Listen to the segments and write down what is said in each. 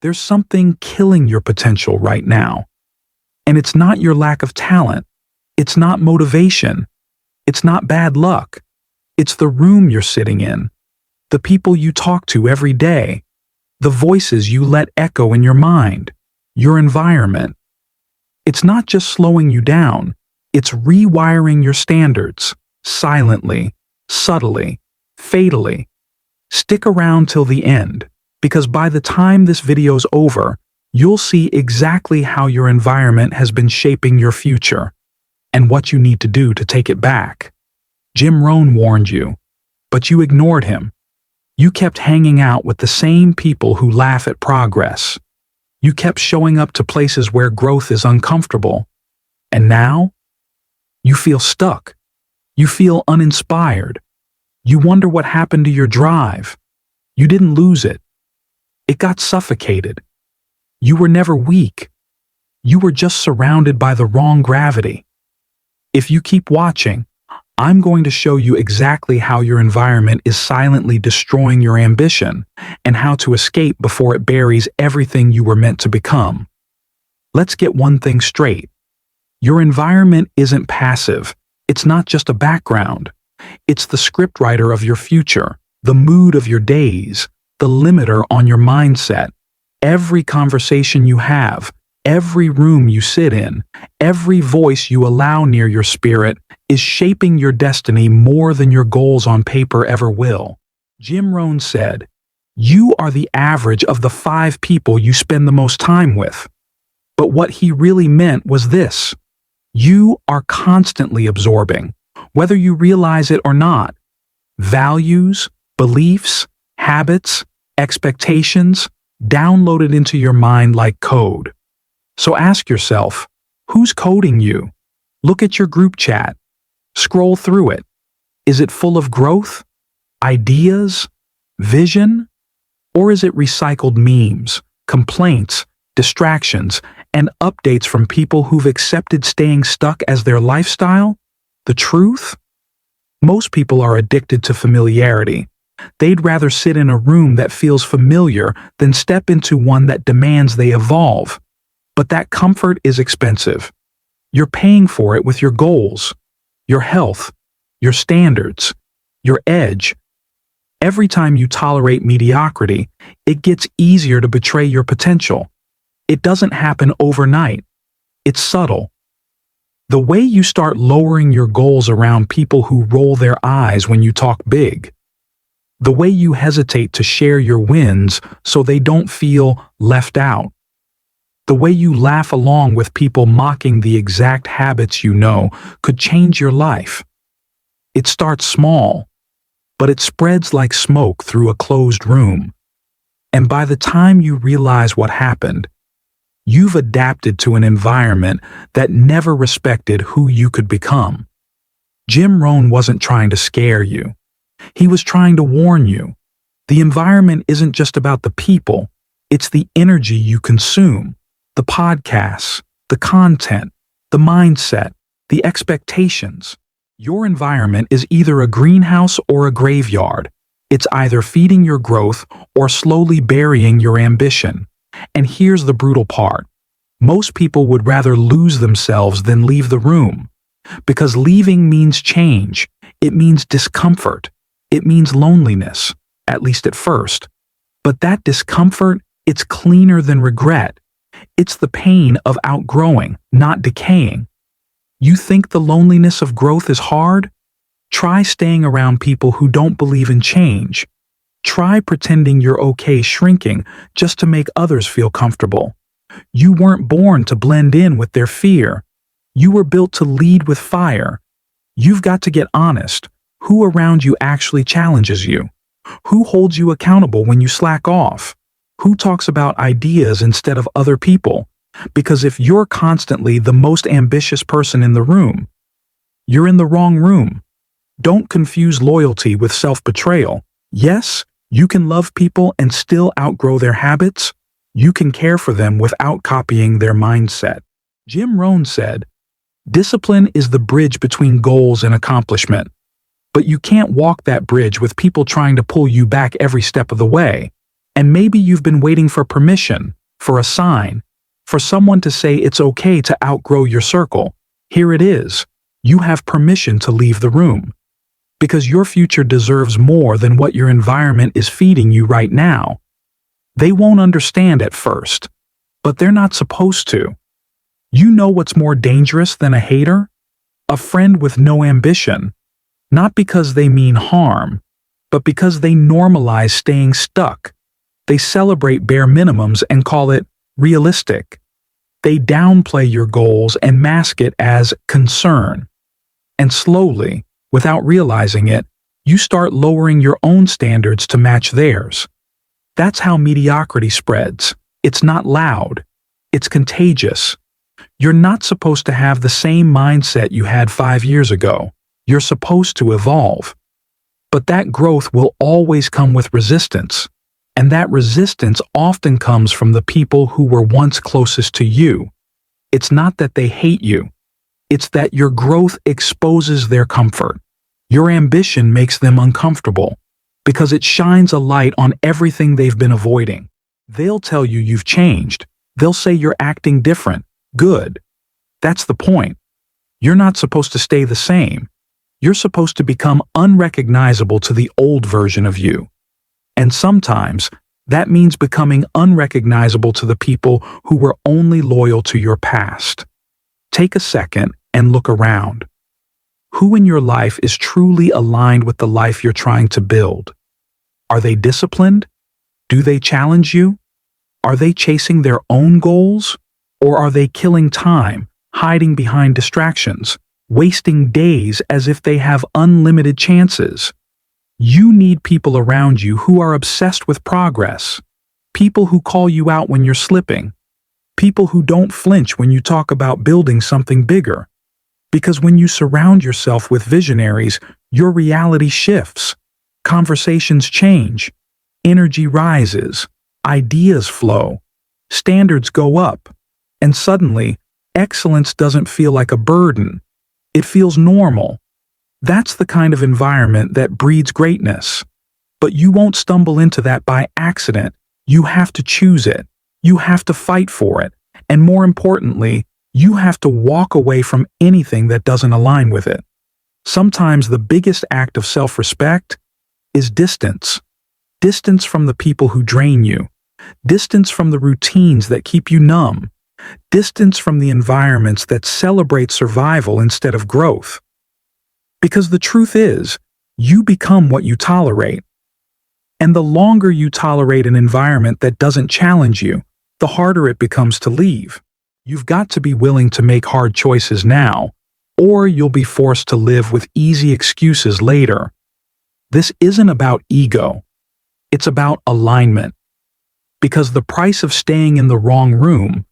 There's something killing your potential right now. And it's not your lack of talent. It's not motivation. It's not bad luck. It's the room you're sitting in, the people you talk to every day, the voices you let echo in your mind, your environment. It's not just slowing you down, it's rewiring your standards, silently, subtly, fatally. Stick around till the end, because by the time this video's over, you'll see exactly how your environment has been shaping your future and what you need to do to take it back. Jim Rohn warned you, but you ignored him. You kept hanging out with the same people who laugh at progress. You kept showing up to places where growth is uncomfortable. And now? You feel stuck. You feel uninspired. You wonder what happened to your drive. You didn't lose it. It got suffocated. You were never weak. You were just surrounded by the wrong gravity. If you keep watching, I'm going to show you exactly how your environment is silently destroying your ambition and how to escape before it buries everything you were meant to become. Let's get one thing straight. Your environment isn't passive. It's not just a background. It's the scriptwriter of your future, the mood of your days, the limiter on your mindset. Every conversation you have, every room you sit in, every voice you allow near your spirit is shaping your destiny more than your goals on paper ever will. Jim Rohn said, "You are the average of the 5 people you spend the most time with." But what he really meant was this: you are constantly absorbing, whether you realize it or not, values, beliefs, habits, expectations, downloaded into your mind like code. So ask yourself, who's coding you? Look at your group chat. Scroll through it. Is it full of growth, ideas, vision? Or is it recycled memes, complaints, distractions, and updates from people who've accepted staying stuck as their lifestyle? The truth? Most people are addicted to familiarity. They'd rather sit in a room that feels familiar than step into one that demands they evolve. But that comfort is expensive. You're paying for it with your goals, your health, your standards, your edge. Every time you tolerate mediocrity, it gets easier to betray your potential. It doesn't happen overnight. It's subtle. The way you start lowering your goals around people who roll their eyes when you talk big. The way you hesitate to share your wins so they don't feel left out. The way you laugh along with people mocking the exact habits you know could change your life. It starts small, but it spreads like smoke through a closed room. And by the time you realize what happened, you've adapted to an environment that never respected who you could become. Jim Rohn wasn't trying to scare you. He was trying to warn you. The environment isn't just about the people, it's the energy you consume. The podcasts, the content, the mindset, the expectations. Your environment is either a greenhouse or a graveyard. It's either feeding your growth or slowly burying your ambition. And here's the brutal part. Most people would rather lose themselves than leave the room. Because leaving means change. It means discomfort. It means loneliness, at least at first. But that discomfort, it's cleaner than regret. It's the pain of outgrowing, not decaying. You think the loneliness of growth is hard? Try staying around people who don't believe in change. Try pretending you're okay shrinking just to make others feel comfortable. You weren't born to blend in with their fear. You were built to lead with fire. You've got to get honest. Who around you actually challenges you? Who holds you accountable when you slack off? Who talks about ideas instead of other people? Because if you're constantly the most ambitious person in the room, you're in the wrong room. Don't confuse loyalty with self-betrayal. Yes, you can love people and still outgrow their habits. You can care for them without copying their mindset. Jim Rohn said, "Discipline is the bridge between goals and accomplishment. But you can't walk that bridge with people trying to pull you back every step of the way. And maybe you've been waiting for permission, for a sign, for someone to say it's okay to outgrow your circle. Here it is. You have permission to leave the room. Because your future deserves more than what your environment is feeding you right now. They won't understand at first, but they're not supposed to. You know what's more dangerous than a hater? A friend with no ambition. Not because they mean harm, but because they normalize staying stuck. They celebrate bare minimums and call it realistic. They downplay your goals and mask it as concern. And slowly, without realizing it, you start lowering your own standards to match theirs. That's how mediocrity spreads. It's not loud. It's contagious. You're not supposed to have the same mindset you had 5 years ago. You're supposed to evolve. But that growth will always come with resistance. And that resistance often comes from the people who were once closest to you. It's not that they hate you. It's that your growth exposes their comfort. Your ambition makes them uncomfortable because it shines a light on everything they've been avoiding. They'll tell you you've changed. They'll say you're acting different. Good. That's the point. You're not supposed to stay the same. You're supposed to become unrecognizable to the old version of you. And sometimes that means becoming unrecognizable to the people who were only loyal to your past. Take a second and look around. Who in your life is truly aligned with the life you're trying to build? Are they disciplined? Do they challenge you? Are they chasing their own goals? Or are they killing time, hiding behind distractions, wasting days as if they have unlimited chances? You need people around you who are obsessed with progress, people who call you out when you're slipping, people who don't flinch when you talk about building something bigger. Because when you surround yourself with visionaries, your reality shifts, conversations change, energy rises, ideas flow, standards go up, and suddenly, excellence doesn't feel like a burden. It feels normal. That's the kind of environment that breeds greatness. But you won't stumble into that by accident. You have to choose it. You have to fight for it. And more importantly, you have to walk away from anything that doesn't align with it. Sometimes the biggest act of self-respect is distance. Distance from the people who drain you. Distance from the routines that keep you numb. Distance from the environments that celebrate survival instead of growth. Because the truth is, you become what you tolerate. And the longer you tolerate an environment that doesn't challenge you, the harder it becomes to leave. You've got to be willing to make hard choices now, or you'll be forced to live with easy excuses later. This isn't about ego. It's about alignment. Because the price of staying in the wrong room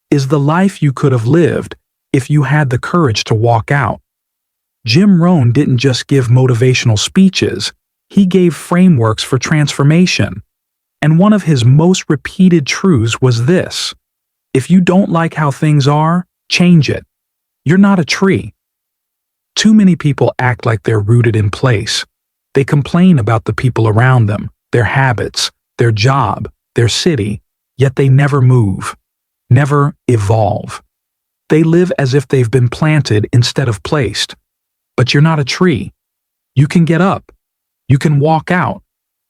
is the life you could have lived if you had the courage to walk out. Jim Rohn didn't just give motivational speeches, he gave frameworks for transformation. And one of his most repeated truths was this: if you don't like how things are, change it. You're not a tree. Too many people act like they're rooted in place. They complain about the people around them, their habits, their job, their city, yet they never move. Never evolve. They live as if they've been planted instead of placed. But you're not a tree. You can get up. You can walk out.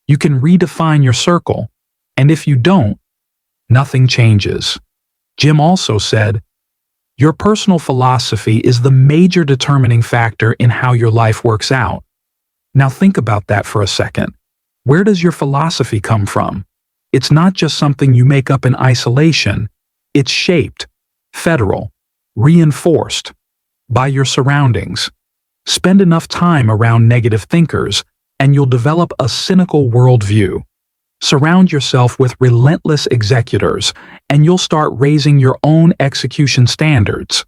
You can redefine your circle. And if you don't, nothing changes. Jim also said, your personal philosophy is the major determining factor in how your life works out. Now think about that for a second. Where does your philosophy come from? It's not just something you make up in isolation. It's shaped, federal, reinforced by your surroundings. Spend enough time around negative thinkers, and you'll develop a cynical worldview. Surround yourself with relentless executors, and you'll start raising your own execution standards.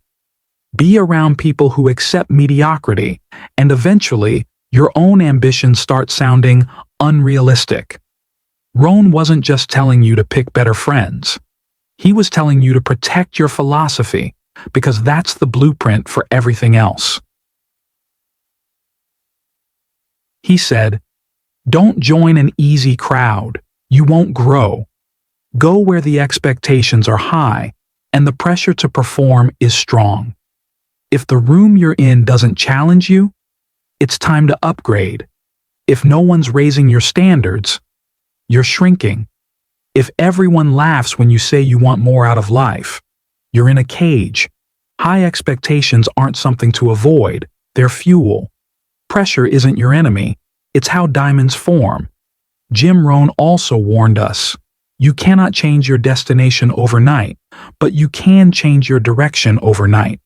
Be around people who accept mediocrity, and eventually, your own ambitions start sounding unrealistic. Rohn wasn't just telling you to pick better friends. He was telling you to protect your philosophy, because that's the blueprint for everything else. He said, don't join an easy crowd. You won't grow. Go where the expectations are high and the pressure to perform is strong. If the room you're in doesn't challenge you, it's time to upgrade. If no one's raising your standards, you're shrinking. If everyone laughs when you say you want more out of life, you're in a cage. High expectations aren't something to avoid, they're fuel. Pressure isn't your enemy, it's how diamonds form. Jim Rohn also warned us, you cannot change your destination overnight, but you can change your direction overnight.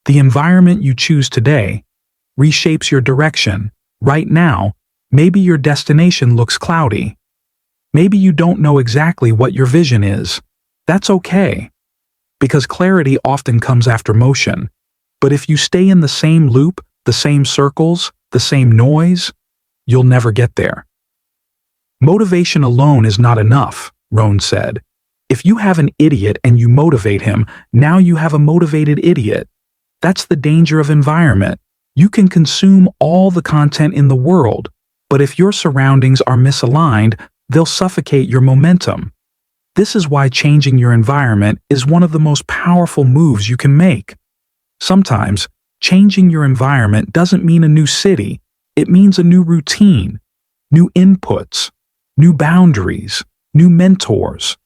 The environment you choose today reshapes your direction. Right now, maybe your destination looks cloudy. Maybe you don't know exactly what your vision is. That's okay, because clarity often comes after motion. But if you stay in the same loop, the same circles, the same noise, you'll never get there. Motivation alone is not enough, Rohn said. If you have an idiot and you motivate him, now you have a motivated idiot. That's the danger of environment. You can consume all the content in the world, but if your surroundings are misaligned, they'll suffocate your momentum. This is why changing your environment is one of the most powerful moves you can make. Sometimes, changing your environment doesn't mean a new city, it means a new routine, new inputs, new boundaries, new mentors.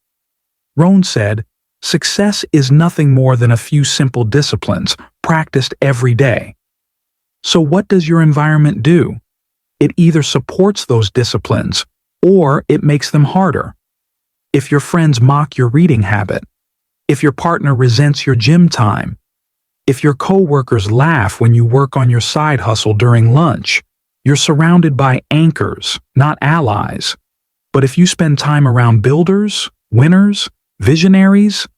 Rohn said, success is nothing more than a few simple disciplines practiced every day. So what does your environment do? It either supports those disciplines or it makes them harder. If your friends mock your reading habit, if your partner resents your gym time, if your coworkers laugh when you work on your side hustle during lunch, you're surrounded by anchors, not allies. But if you spend time around builders, winners, visionaries,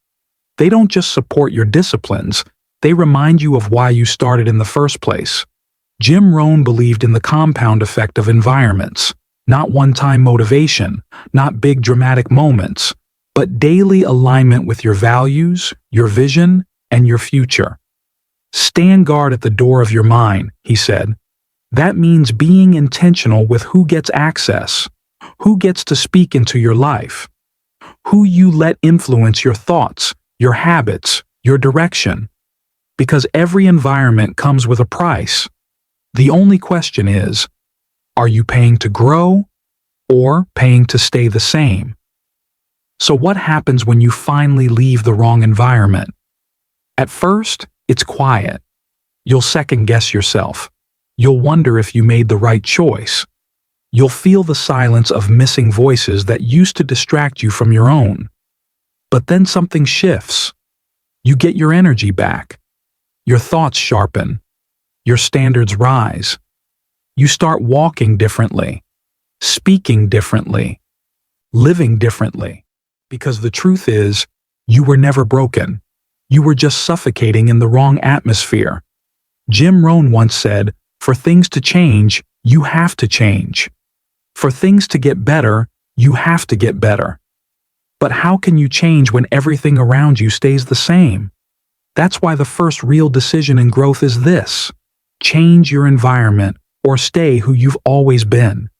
they don't just support your disciplines, they remind you of why you started in the first place. Jim Rohn believed in the compound effect of environments, not one-time motivation, not big dramatic moments, but daily alignment with your values, your vision, and your future. Stand guard at the door of your mind, he said. That means being intentional with who gets access, who gets to speak into your life, who you let influence your thoughts, your habits, your direction. Because every environment comes with a price. The only question is, are you paying to grow or paying to stay the same? So what happens when you finally leave the wrong environment? At first, it's quiet. You'll second-guess yourself. You'll wonder if you made the right choice. You'll feel the silence of missing voices that used to distract you from your own. But then something shifts. You get your energy back. Your thoughts sharpen. Your standards rise. You start walking differently, speaking differently, living differently. Because the truth is, you were never broken. You were just suffocating in the wrong atmosphere. Jim Rohn once said, for things to change, you have to change. For things to get better, you have to get better. But how can you change when everything around you stays the same? That's why the first real decision in growth is this: change your environment or stay who you've always been.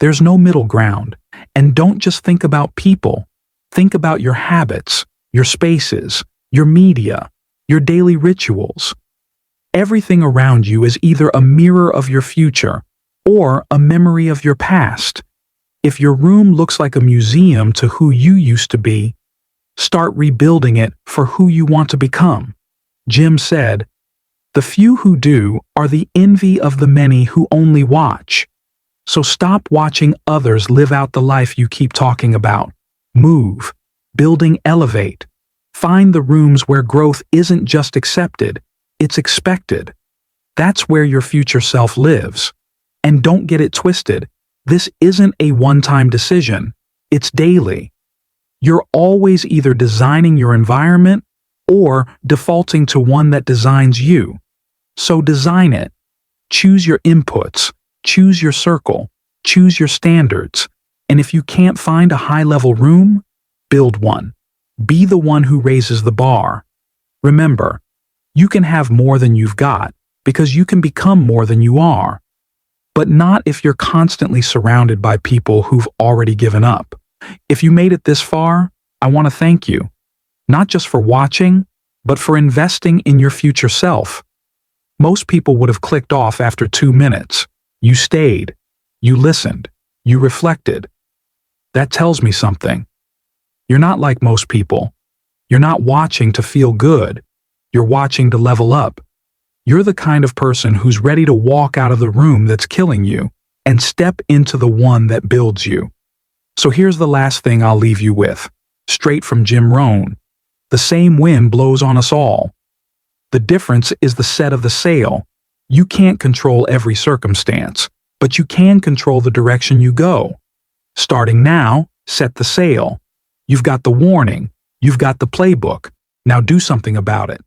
There's no middle ground. And don't just think about people. Think about your habits, your spaces, your media, your daily rituals. Everything around you is either a mirror of your future or a memory of your past. If your room looks like a museum to who you used to be, start rebuilding it for who you want to become. Jim said, "The few who do are the envy of the many who only watch." So stop watching others live out the life you keep talking about. Move, building, elevate. Find the rooms where growth isn't just accepted, it's expected. That's where your future self lives. And don't get it twisted. This isn't a one-time decision. It's daily. You're always either designing your environment or defaulting to one that designs you. So design it. Choose your inputs. Choose your circle. Choose your standards. And if you can't find a high-level room, build one. Be the one who raises the bar. Remember, you can have more than you've got because you can become more than you are. But not if you're constantly surrounded by people who've already given up. If you made it this far, I want to thank you. Not just for watching, but for investing in your future self. Most people would have clicked off after 2 minutes. You stayed. You listened. You reflected. That tells me something. You're not like most people. You're not watching to feel good. You're watching to level up. You're the kind of person who's ready to walk out of the room that's killing you and step into the one that builds you. So here's the last thing I'll leave you with, straight from Jim Rohn. The same wind blows on us all. The difference is the set of the sail. You can't control every circumstance, but you can control the direction you go. Starting now, set the sail. You've got the warning. You've got the playbook. Now do something about it.